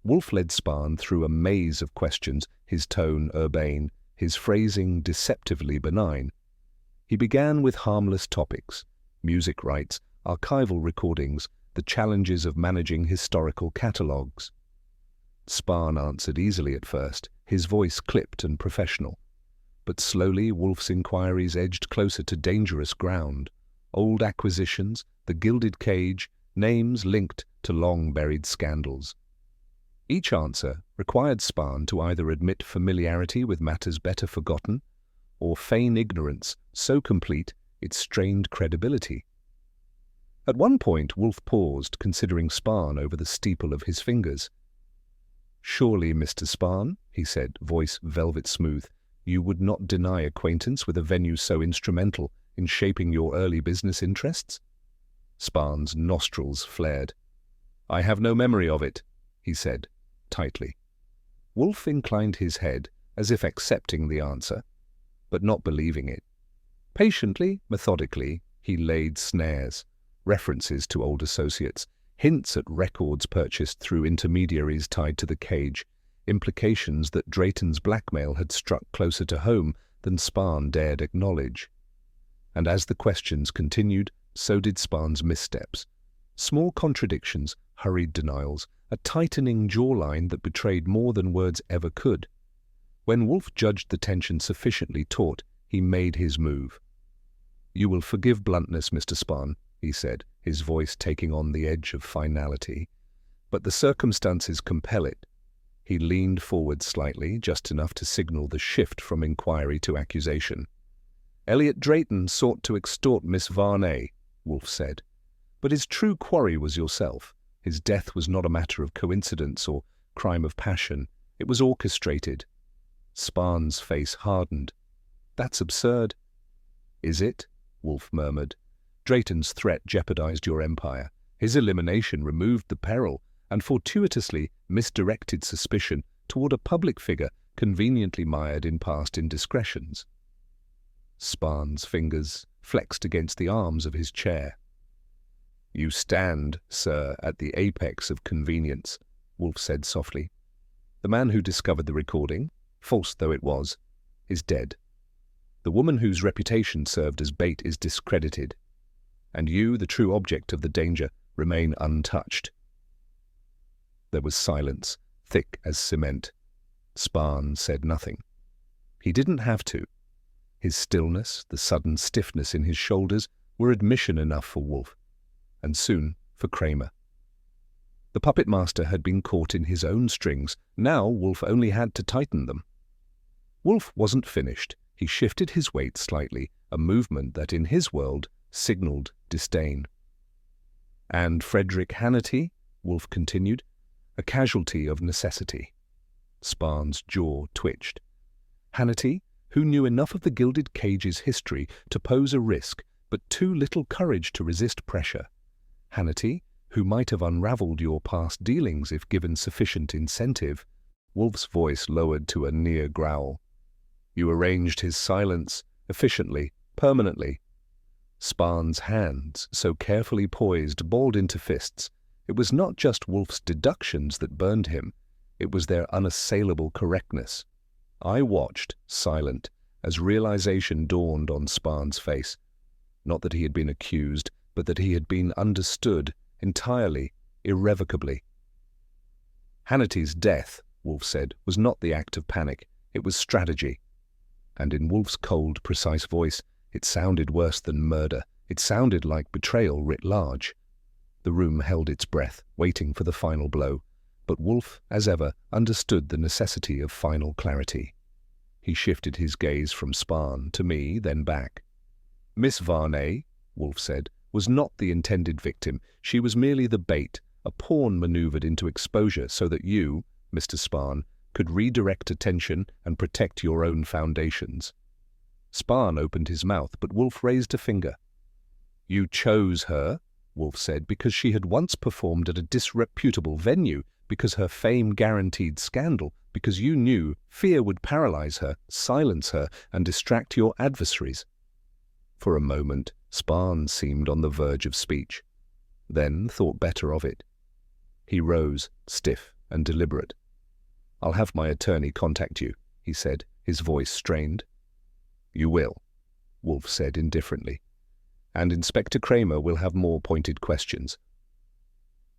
S1: Wolfe led Spahn through a maze of questions, his tone urbane, his phrasing deceptively benign. He began with harmless topics: music rights, archival recordings, the challenges of managing historical catalogues. Spahn answered easily at first, his voice clipped and professional. But slowly Wolfe's inquiries edged closer to dangerous ground. Old acquisitions, the gilded cage, names linked to long-buried scandals. Each answer required Spahn to either admit familiarity with matters better forgotten, or feign ignorance so complete it strained credibility. At one point Wolfe paused, considering Spahn over the steeple of his fingers. "Surely, Mr. Spahn," he said, voice velvet smooth, "you would not deny acquaintance with a venue so instrumental in shaping your early business interests?" Spahn's nostrils flared. "I have no memory of it," he said, tightly. Wolfe inclined his head, as if accepting the answer, but not believing it. Patiently, methodically, he laid snares, references to old associates, hints at records purchased through intermediaries tied to the cage, implications that Drayton's blackmail had struck closer to home than Spahn dared acknowledge. And as the questions continued, so did Spahn's missteps. Small contradictions, hurried denials, a tightening jawline that betrayed more than words ever could. When Wolfe judged the tension sufficiently taut, he made his move. "You will forgive bluntness, Mr. Spahn," he said, his voice taking on the edge of finality. "But the circumstances compel it." He leaned forward slightly, just enough to signal the shift from inquiry to accusation. "Elliot Drayton sought to extort Miss Varney," Wolfe said. "But his true quarry was yourself. His death was not a matter of coincidence or crime of passion. It was orchestrated." Spahn's face hardened. "That's absurd." "Is it?" Wolfe murmured. "Drayton's threat jeopardized your empire. His elimination removed the peril and fortuitously misdirected suspicion toward a public figure conveniently mired in past indiscretions." Spahn's fingers flexed against the arms of his chair. "You stand, sir, at the apex of convenience," Wolfe said softly. "The man who discovered the recording, false though it was, is dead. The woman whose reputation served as bait is discredited. And you, the true object of the danger, remain untouched." There was silence, thick as cement. Spahn said nothing. He didn't have to. His stillness, the sudden stiffness in his shoulders, were admission enough for Wolfe, and soon for Kramer. The puppet master had been caught in his own strings. Now Wolfe only had to tighten them. Wolfe wasn't finished. He shifted his weight slightly, a movement that in his world signaled disdain. And Frederick Hannity, Wolfe continued, a casualty of necessity. Spahn's jaw twitched. Hannity, who knew enough of the Gilded Cage's history to pose a risk, but too little courage to resist pressure. Hannity, who might have unraveled your past dealings if given sufficient incentive. Wolfe's voice lowered to a near growl. You arranged his silence, efficiently, permanently. Spahn's hands, so carefully poised, balled into fists. It was not just Wolfe's deductions that burned him. It was their unassailable correctness. I watched, silent, as realization dawned on Spahn's face. Not that he had been accused, but that he had been understood, entirely, irrevocably. Hannity's death, Wolfe said, was not the act of panic. It was strategy. And in Wolfe's cold, precise voice, it sounded worse than murder. It sounded like betrayal writ large. The room held its breath, waiting for the final blow. But Wolfe, as ever, understood the necessity of final clarity. He shifted his gaze from Spahn to me, then back. Miss Varney, Wolfe said, was not the intended victim. She was merely the bait, a pawn maneuvered into exposure so that you, Mr. Spahn, could redirect attention and protect your own foundations. Spahn opened his mouth, but Wolfe raised a finger. You chose her, Wolfe said, because she had once performed at a disreputable venue, because her fame guaranteed scandal, because you knew fear would paralyze her, silence her, and distract your adversaries. For a moment, Spahn seemed on the verge of speech, then thought better of it. He rose, stiff and deliberate. I'll have my attorney contact you, he said, his voice strained. You will, Wolfe said indifferently, and Inspector Kramer will have more pointed questions.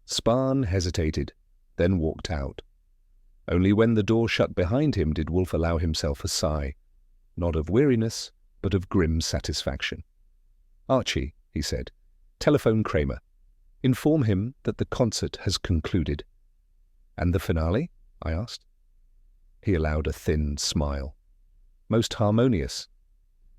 S1: Spahn hesitated, then walked out. Only when the door shut behind him did Wolfe allow himself a sigh, not of weariness, but of grim satisfaction. Archie, he said, telephone Kramer. Inform him that the concert has concluded. And the finale? I asked. He allowed a thin smile. Most harmonious.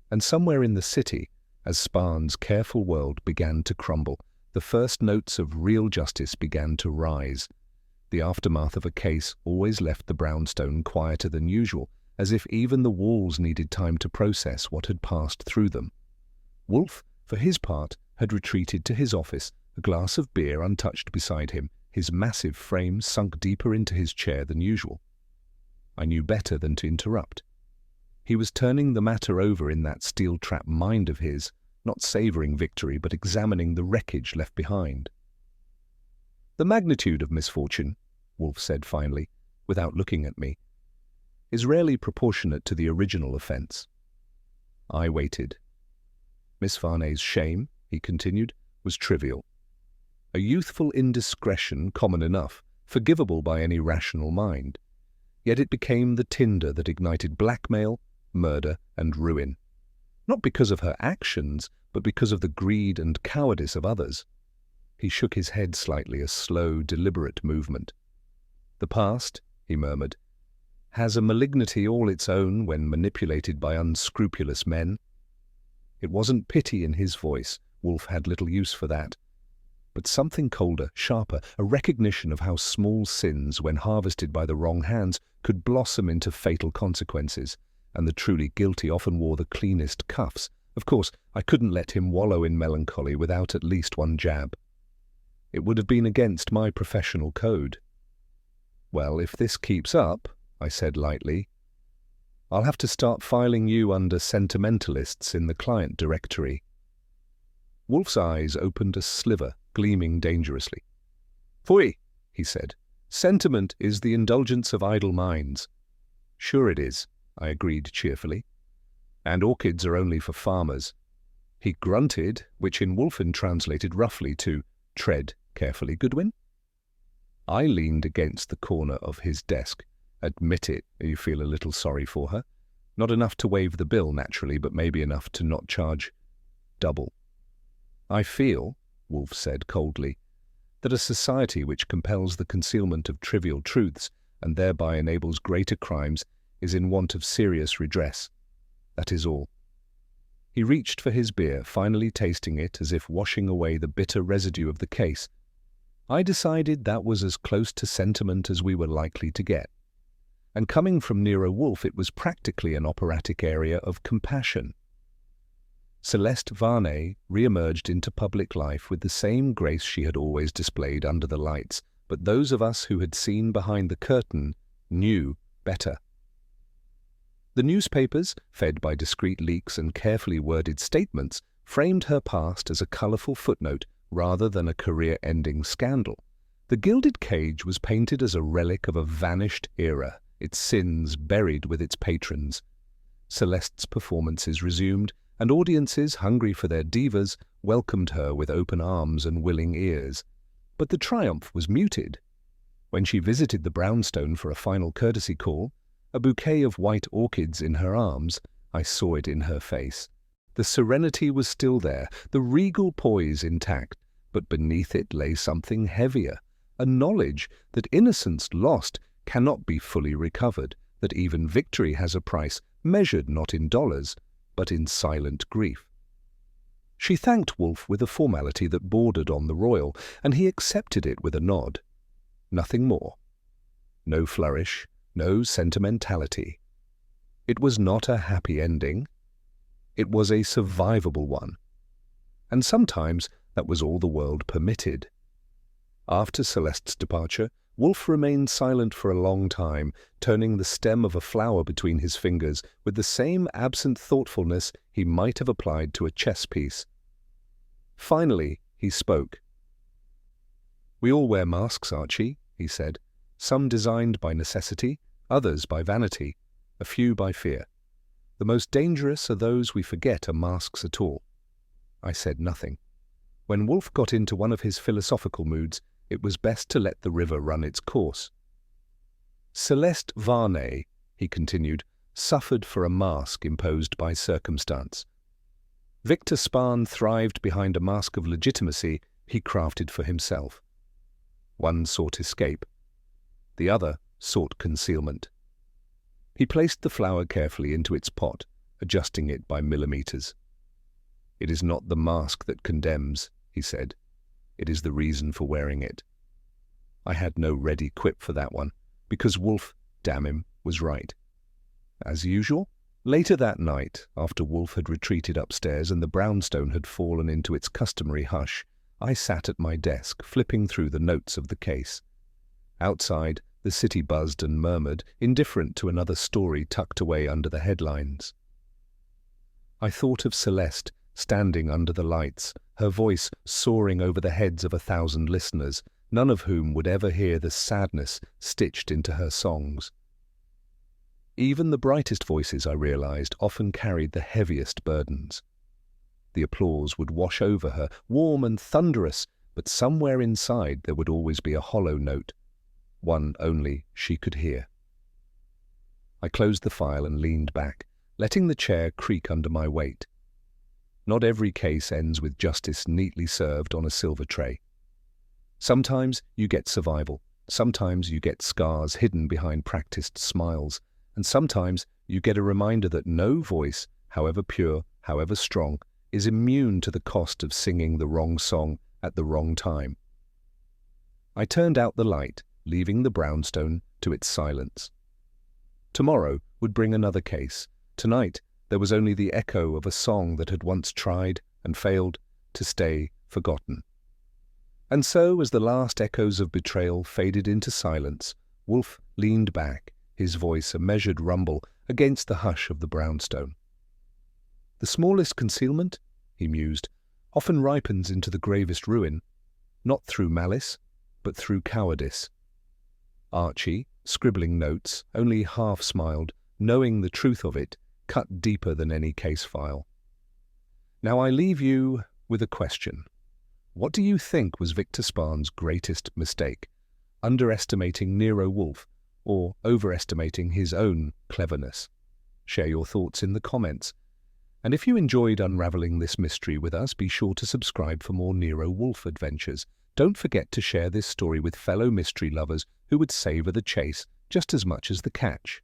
S1: And somewhere in the city, as Spahn's careful world began to crumble, the first notes of real justice began to rise. The aftermath of a case always left the brownstone quieter than usual, as if even the walls needed time to process what had passed through them. Wolfe, for his part, had retreated to his office, a glass of beer untouched beside him, his massive frame sunk deeper into his chair than usual. I knew better than to interrupt. He was turning the matter over in that steel-trap mind of his, not savouring victory, but examining the wreckage left behind. The magnitude of misfortune, Wolfe said finally, without looking at me, is rarely proportionate to the original offence. I waited. Miss Varney's shame, he continued, was trivial. A youthful indiscretion common enough, forgivable by any rational mind. Yet it became the tinder that ignited blackmail, murder, and ruin. Not because of her actions, but because of the greed and cowardice of others. He shook his head slightly, a slow, deliberate movement. The past, he murmured, has a malignity all its own when manipulated by unscrupulous men. It wasn't pity in his voice. Wolfe had little use for that. But something colder, sharper, a recognition of how small sins, when harvested by the wrong hands, could blossom into fatal consequences, and the truly guilty often wore the cleanest cuffs. Of course, I couldn't let him wallow in melancholy without at least one jab. It would have been against my professional code. Well, if this keeps up, I said lightly, I'll have to start filing you under sentimentalists in the client directory. Wolfe's eyes opened a sliver, gleaming dangerously. Phui, he said. Sentiment is the indulgence of idle minds. Sure it is, I agreed cheerfully. And orchids are only for farmers. He grunted, which in Wolfen translated roughly to, tread carefully, Goodwin. I leaned against the corner of his desk. Admit it, you feel a little sorry for her. Not enough to waive the bill, naturally, but maybe enough to not charge double. I feel, Wolfe said coldly, that a society which compels the concealment of trivial truths and thereby enables greater crimes is in want of serious redress. That is all. He reached for his beer, finally tasting it as if washing away the bitter residue of the case. I decided that was as close to sentiment as we were likely to get. And coming from Nero Wolfe, it was practically an operatic area of compassion. Celeste Varney re-emerged into public life with the same grace she had always displayed under the lights, but those of us who had seen behind the curtain knew better. The newspapers, fed by discreet leaks and carefully worded statements, framed her past as a colourful footnote rather than a career-ending scandal. The gilded cage was painted as a relic of a vanished era, its sins buried with its patrons. Celeste's performances resumed, and audiences hungry for their divas welcomed her with open arms and willing ears. But the triumph was muted. When she visited the brownstone for a final courtesy call, a bouquet of white orchids in her arms, I saw it in her face. The serenity was still there, the regal poise intact, but beneath it lay something heavier, a knowledge that innocence lost cannot be fully recovered, that even victory has a price, measured not in dollars, but in silent grief. She thanked Wolfe with a formality that bordered on the royal, and he accepted it with a nod. Nothing more. No flourish, no sentimentality. It was not a happy ending. It was a survivable one. And sometimes that was all the world permitted. After Celeste's departure, Wolfe remained silent for a long time, turning the stem of a flower between his fingers with the same absent thoughtfulness he might have applied to a chess piece. Finally, he spoke. "We all wear masks, Archie," he said, "some designed by necessity, others by vanity, a few by fear. The most dangerous are those we forget are masks at all." I said nothing. When Wolfe got into one of his philosophical moods, it was best to let the river run its course. Celeste Varney, he continued, suffered for a mask imposed by circumstance. Victor Spahn thrived behind a mask of legitimacy he crafted for himself. One sought escape. The other sought concealment. He placed the flower carefully into its pot, adjusting it by millimeters. "It is not the mask that condemns," he said. "It is the reason for wearing it." I had no ready quip for that one, because Wolfe, damn him, was right. As usual, later that night, after Wolfe had retreated upstairs and the brownstone had fallen into its customary hush, I sat at my desk, flipping through the notes of the case. Outside, the city buzzed and murmured, indifferent to another story tucked away under the headlines. I thought of Celeste, standing under the lights, her voice soaring over the heads of 1,000 listeners, none of whom would ever hear the sadness stitched into her songs. Even the brightest voices, I realized, often carried the heaviest burdens. The applause would wash over her, warm and thunderous, but somewhere inside there would always be a hollow note, one only she could hear. I closed the file and leaned back, letting the chair creak under my weight. Not every case ends with justice neatly served on a silver tray. Sometimes you get survival, sometimes you get scars hidden behind practiced smiles, and sometimes you get a reminder that no voice, however pure, however strong, is immune to the cost of singing the wrong song at the wrong time. I turned out the light, leaving the brownstone to its silence. Tomorrow would bring another case. Tonight there was only the echo of a song that had once tried and failed to stay forgotten. And so, as the last echoes of betrayal faded into silence, Wolfe leaned back, his voice a measured rumble against the hush of the brownstone. "The smallest concealment," he mused, "often ripens into the gravest ruin, not through malice, but through cowardice." Archie, scribbling notes, only half smiled, knowing the truth of it, cut deeper than any case file. Now I leave you with a question. What do you think was Victor Spahn's greatest mistake? underestimating Nero Wolfe or overestimating his own cleverness? Share your thoughts in the comments. And if you enjoyed unraveling this mystery with us, be sure to subscribe for more Nero Wolfe adventures. Don't forget to share this story with fellow mystery lovers who would savor the chase just as much as the catch.